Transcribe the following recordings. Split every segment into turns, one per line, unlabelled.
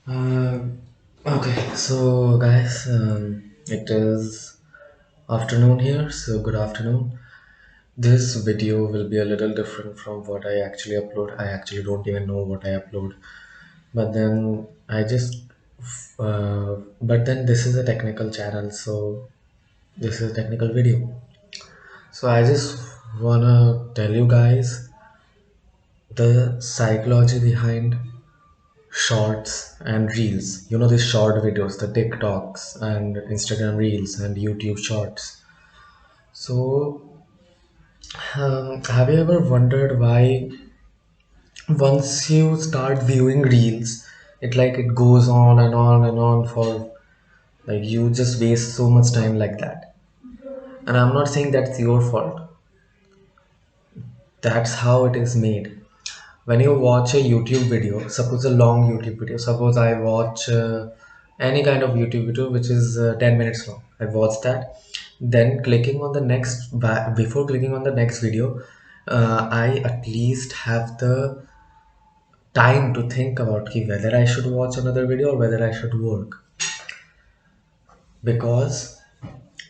Uh, okay, so guys, it is afternoon here, so good afternoon. This video will be a little different from what I actually upload. I actually don't even know what I upload, but then but then this is a technical channel, so this is a technical video. So I just wanna tell you guys the psychology behind shorts and reels. You know, these short videos, the TikToks and Instagram reels and YouTube shorts. So have you ever wondered why once you start viewing reels, it goes on and on and on for, like, you just waste so much time like that. And I'm not saying that's your fault, that's how it is made. When you watch a YouTube video, suppose a long YouTube video, suppose I watch any kind of YouTube video which is 10 minutes long, I watch that, then clicking on the before clicking on the next video, I at least have the time to think about whether I should watch another video or whether I should work. Because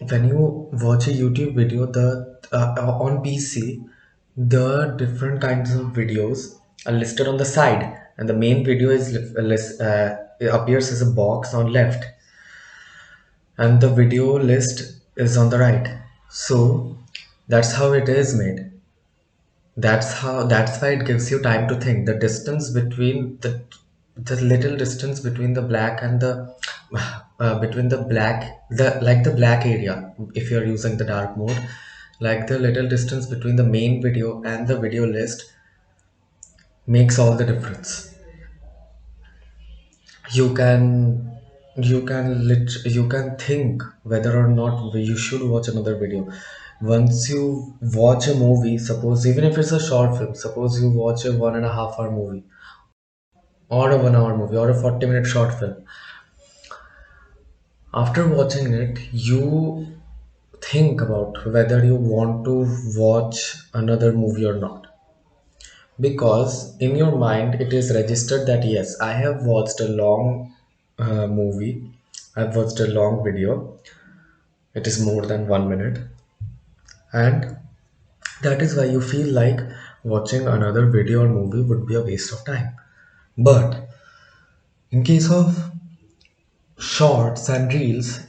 when you watch a YouTube video, the on PC, the different kinds of videos are listed on the side, and the main video it appears as a box on left, and the video list is on the right. So that's how it is made. That's why it gives you time to think. The distance between the little distance between the black and the between the black the black area, if you're using the dark mode, like the little distance between the main video and the video list makes all the difference. You can you can lit- you can think whether or not you should watch another video. Once you watch a movie, suppose even if it's a short film, suppose you watch a 1.5 hour movie or a 1 hour movie or a 40-minute short film, after watching it you think about whether you want to watch another movie or not, because in your mind it is registered that yes, I have watched a long movie, I've watched a long video, it is more than 1 minute, and that is why you feel like watching another video or movie would be a waste of time. But in case of shorts and reels,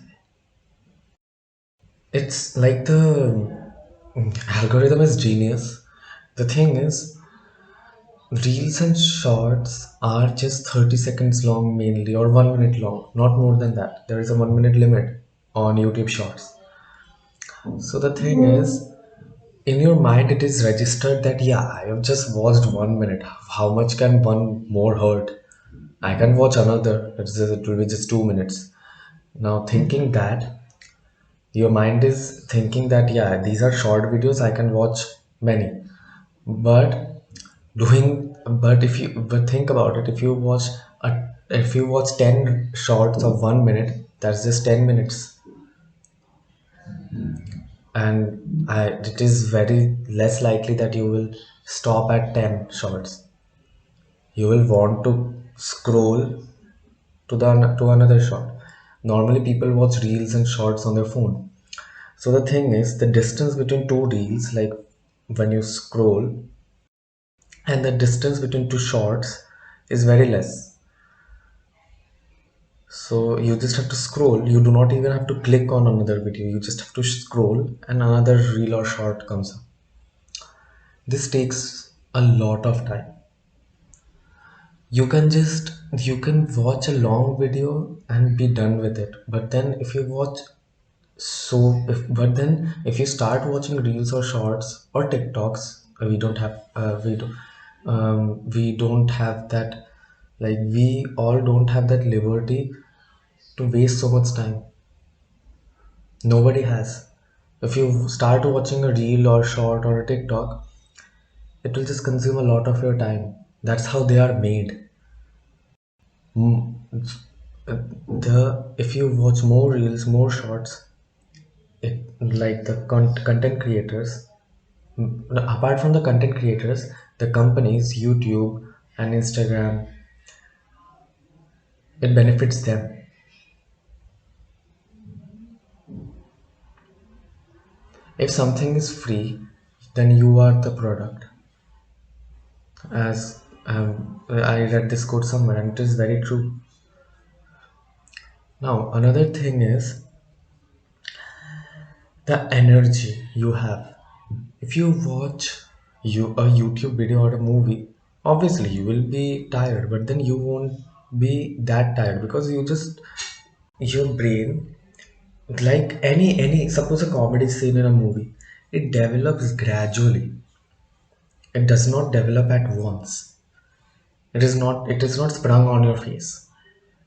it's like the algorithm is genius. The thing is, reels and shorts are just 30 seconds long mainly, or 1 minute long, not more than that. There is a 1 minute limit on YouTube shorts. So the thing is, in your mind, it is registered that yeah, I have just watched 1 minute. How much can one more hurt? I can watch another. It will be just 2 minutes. Now, thinking that, your mind is thinking that yeah, these are short videos, I can watch many. But but think about it, if you watch 10 shorts of 1 minute, that's just 10 minutes. And it is very less likely that you will stop at 10 shorts. You will want to scroll to another short. Normally people watch reels and shorts on their phone. So the thing is, the distance between two reels, like when you scroll, and the distance between two shorts is very less. So you just have to scroll. You do not even have to click on another video. You just have to scroll and another reel or short comes up. This takes a lot of time. You can watch a long video and be done with it. But then if you watch so if but then if you start watching reels or shorts or TikToks, we don't have that, like we all don't have that liberty to waste so much time. Nobody has. If you start watching a reel or short or a TikTok, it will just consume a lot of your time. That's how they are made. Mm, the If you watch more reels, more shorts, like the content creators, apart from the content creators, the companies, YouTube and Instagram, it benefits them. If something is free, then you are the product. As I read this quote somewhere, and it is very true. Now, another thing is the energy you have. If you watch a YouTube video or a movie, obviously you will be tired, but then you won't be that tired because you just your brain, like any suppose a comedy scene in a movie, it develops gradually. It does not develop at once. It is not sprung on your face.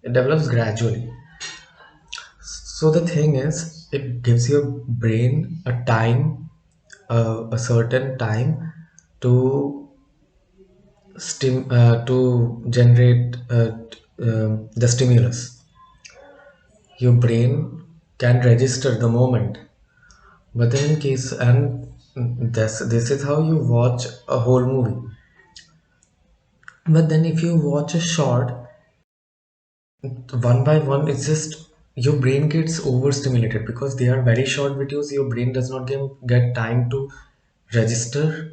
It develops gradually. So the thing is, it gives your brain a time, a certain time to generate the stimulus. Your brain can register the moment, but then in case and this is how you watch a whole movie. But then if you watch a short, one by one, it's just your brain gets overstimulated because they are very short videos. Your brain does not get time to register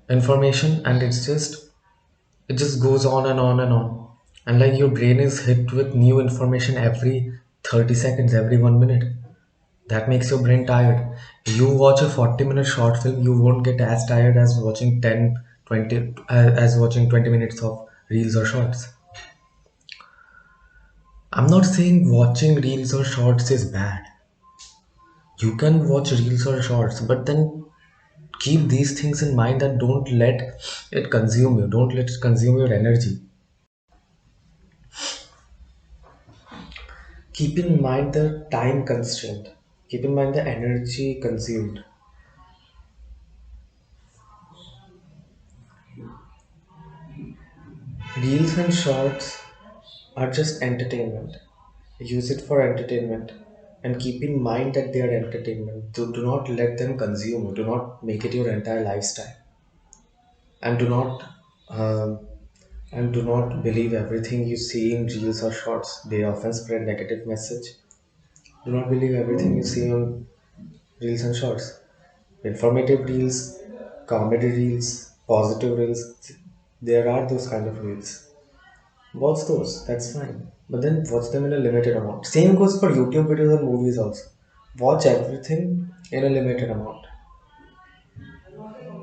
information, and it just goes on and on and on. And like your brain is hit with new information every 30 seconds, every 1 minute. That makes your brain tired. You watch a 40-minute short film, you won't get as tired as watching 10, 20, as watching 20 minutes of reels or shorts. I'm not saying watching reels or shorts is bad. You can watch reels or shorts, but then keep these things in mind that don't let it consume you. Don't let it consume your energy. Keep in mind the time constraint. Keep in mind the energy consumed. Reels and shorts are just entertainment. Use it for entertainment and keep in mind that they are entertainment. Do not let them consume you. Do not make it your entire lifestyle. And um, do not believe everything you see in reels or shorts. They often spread negative message. Do not believe everything you see on reels and shorts. Informative reels, comedy reels, positive reels. There are those kind of reels. Watch those, that's fine. But then watch them in a limited amount. Same goes for YouTube videos and movies also. Watch everything in a limited amount.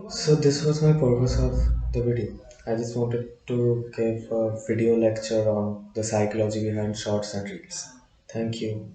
So this was my purpose of the video. I just wanted to give a video lecture on the psychology behind shorts and reels. Thank you.